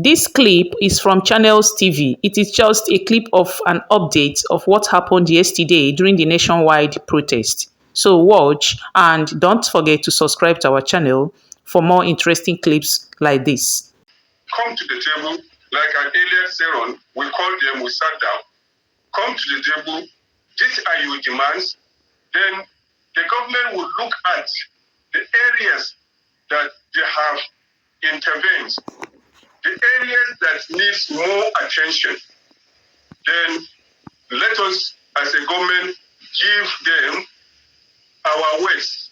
This clip is from Channels TV. It is just a clip of an update of what happened yesterday during the nationwide protest. So watch and don't forget to subscribe to our channel for more interesting clips like this. Come to the table, like an earlier Seron, we called them, we sat down. Come to the table, these are your demands. Then the government will look at the areas that they have intervened, the areas that need more attention. Then let us, as a government, give them our ways.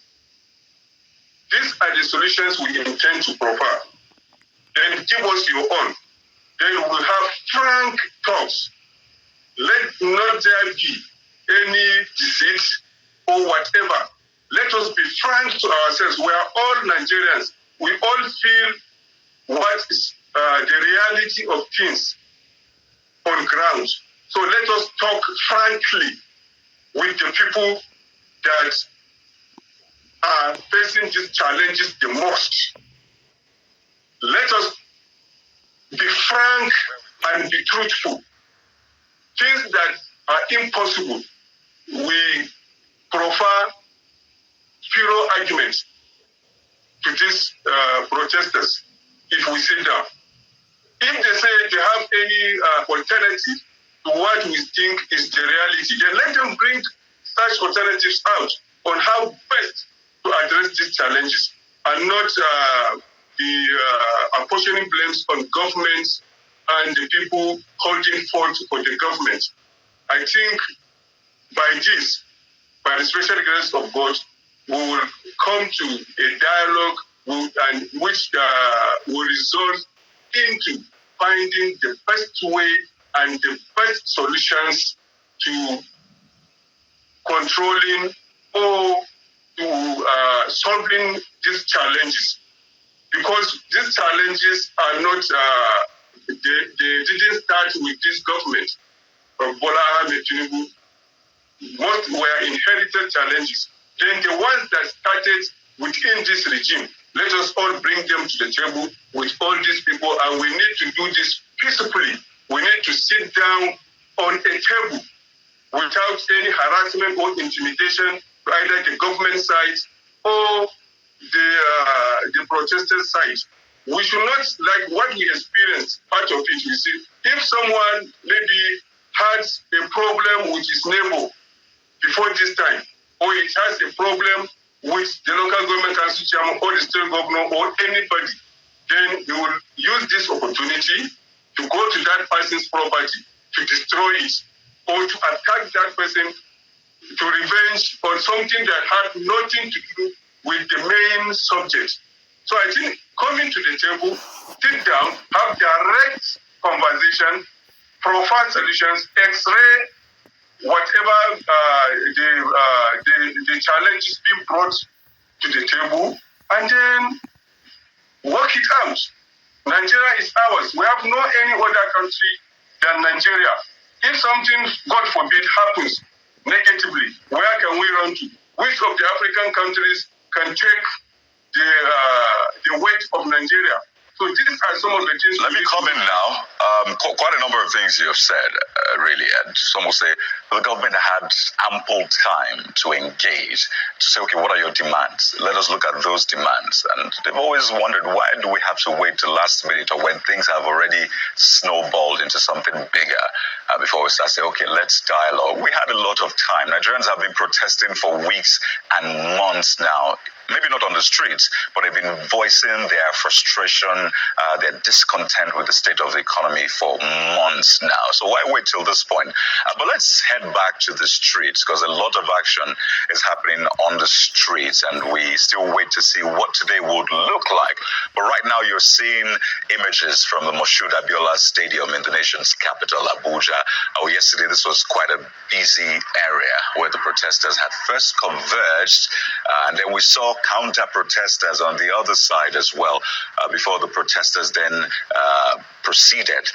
These are the solutions we intend to provide. Then give us your own. Then we'll have frank talks. Let not there be any deceit or whatever. Let us be frank to ourselves. We are all Nigerians. We all feel what is the reality of things on ground. So let us talk frankly with the people that are facing these challenges the most. Let us be frank and be truthful. Things that are impossible, we prefer fewer arguments to these protesters if we sit down. If they say they have any alternative to what we think is the reality, then let them bring such alternatives out on how best to address these challenges and not be apportioning blames on governments and the people holding forth for the government. I think by this, by the special grace of God, we will come to a dialogue which will result into finding the best way and the best solutions to controlling or to solving these challenges. Because these challenges are not, they didn't start with this government of Bola Ahmed Tinubu. Most were inherited challenges. Then the ones that started within this regime, let us all bring them to the table with all these people, and we need to do this peacefully. We need to sit down on a table without any harassment or intimidation to either the government side or the protester side. We should not, like what we experienced, part of it, we see, if someone maybe had a problem with his neighbor before this time, or it has a problem with the local government council chairman or the state governor or anybody, then we will use this opportunity to go to that person's property, to destroy it, or to attack that person to revenge on something that had nothing to do with the main subject. So I think coming to the table, sit down, have direct conversation, provide solutions, x-ray whatever the challenges being brought to the table, and then work it out. Nigeria is ours. We have no any other country than Nigeria. If something, God forbid, happens negatively, where can we run to? Which of the African countries can take the weight of Nigeria? So these are some of the things. Let me come in now. Quite a number of things you have said, really, and some will say the government had ample time to engage, to say, okay, what are your demands? Let us look at those demands. And they've always wondered, why do we have to wait till last minute or when things have already snowballed into something bigger before we start saying, okay, let's dialogue. We had a lot of time. Nigerians have been protesting for weeks and months now. Maybe not on the streets, but they've been voicing their frustration, their discontent with the state of the economy for months now. So why wait till this point? But let's head back to the streets, because a lot of action is happening on the streets, and we still wait to see what today would look like. But right now you're seeing images from the Moshood Abiola Stadium in the nation's capital, Abuja. Yesterday this was quite a busy area where the protesters had first converged, and then we saw counter-protesters on the other side as well, before the protesters then proceeded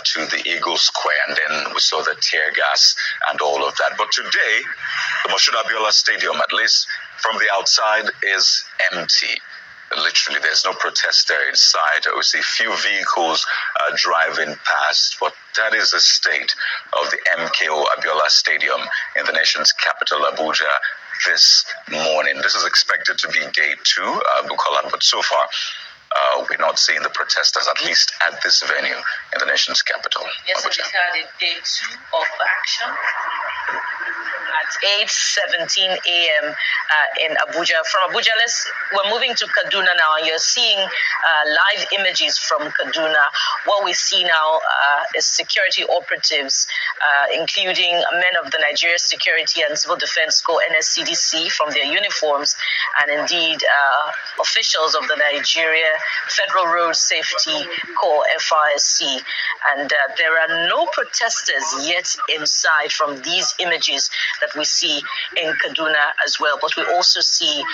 to the Eagle Square, and then we saw the tear gas and all of that. But today, the Moshood Abiola Stadium, at least from the outside, is empty. Literally, there's no protester inside. We see few vehicles driving past, but that is the state of the MKO Abiola Stadium in the nation's capital, Abuja, this morning. This is expected to be day 2, Bukola, but so far, we're not seeing the protesters, at least at this venue in the nation's capital. Yes, we started day 2 of action at 8:17 a.m. In Abuja. From Abuja, we're moving to Kaduna now, and you're seeing live images from Kaduna. What we see now is security operatives, including men of the Nigeria Security and Civil Defense Corps, NSCDC, from their uniforms, and indeed officials of the Nigeria Federal Road Safety Corps, FRSC. And there are no protesters yet inside from these images that we see in Kaduna as well. But we also see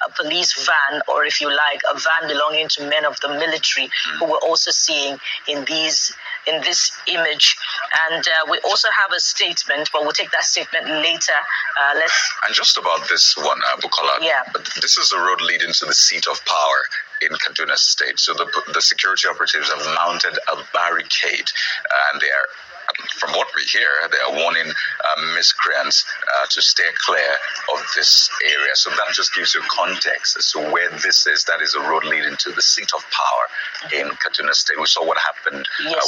a police van, or if you like, a van belonging to men of the military, who we're also seeing in this image. And we also have a statement, but we'll take that statement later. And just about this one, Bukola, but this is a road leading to the seat of power in Kaduna State. So the security operatives have mounted a barricade, and they are, from what we hear, they are warning miscreants to stay clear of this area. So that just gives you context as to where this is. That is a road leading to the seat of power in Kaduna State. We saw what happened with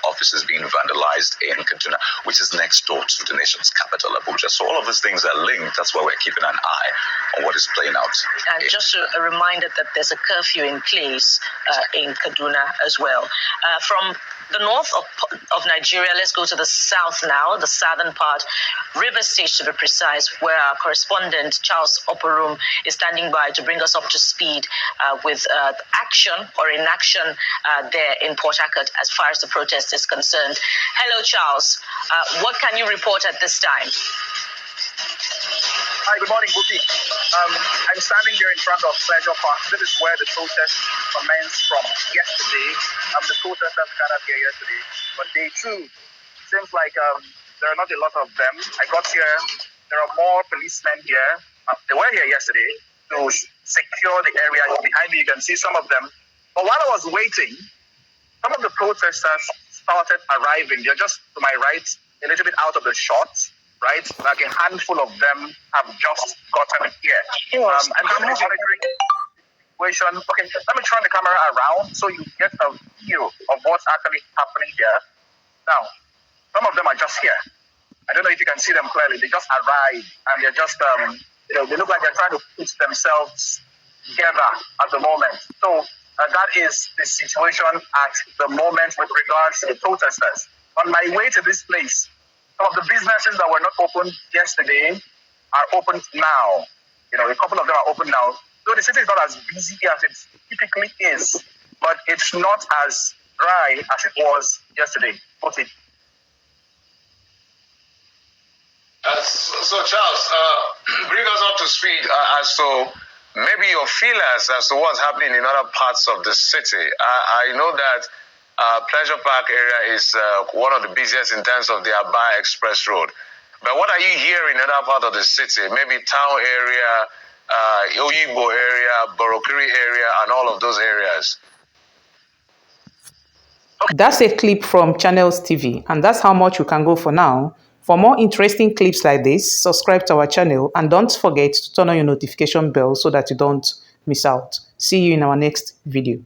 offices being vandalized in Kaduna, which is next door to the nation's capital, Abuja. So all of these things are linked. That's why we're keeping an eye on what is playing out. And just a reminder that there's a curfew in place in Kaduna as well. From the north of Nigeria, let's go to the south now, the southern part, River State to be precise, where our correspondent Charles Oporum is standing by to bring us up to speed with action or inaction there in Port Harcourt as far as the protest is concerned. Hello, Charles. What can you report at this time? Hi, good morning, Buki. I'm standing here in front of Pleasure Park. This is where the protest commenced from yesterday. The protesters gathered here yesterday. But day 2, seems like there are not a lot of them. I got here, there are more policemen here. They were here yesterday to secure the area. Behind me, you can see some of them. But while I was waiting, some of the protesters started arriving. They're just to my right, a little bit out of the shot. Right, like a handful of them have just gotten here. And I'm monitoring the situation. Okay, let me turn the camera around so you get a view of what's actually happening here. Now, some of them are just here. I don't know if you can see them clearly. They just arrived, and they're just, they look like they're trying to put themselves together at the moment. So that is the situation at the moment with regards to the protesters. On my way to this place, some of the businesses that were not open yesterday are open now. A couple of them are open now. So the city is not as busy as it typically is, but it's not as dry as it was yesterday. Okay. So Charles, bring us up to speed as to maybe your feelers as to what's happening in other parts of the city. I know that Pleasure Park area is one of the busiest in terms of the Aba Express Road. But what are you hearing in other part of the city? Maybe town area, Oyibo area, Borokiri area, and all of those areas. That's a clip from Channels TV, and that's how much we can go for now. For more interesting clips like this, subscribe to our channel and don't forget to turn on your notification bell so that you don't miss out. See you in our next video.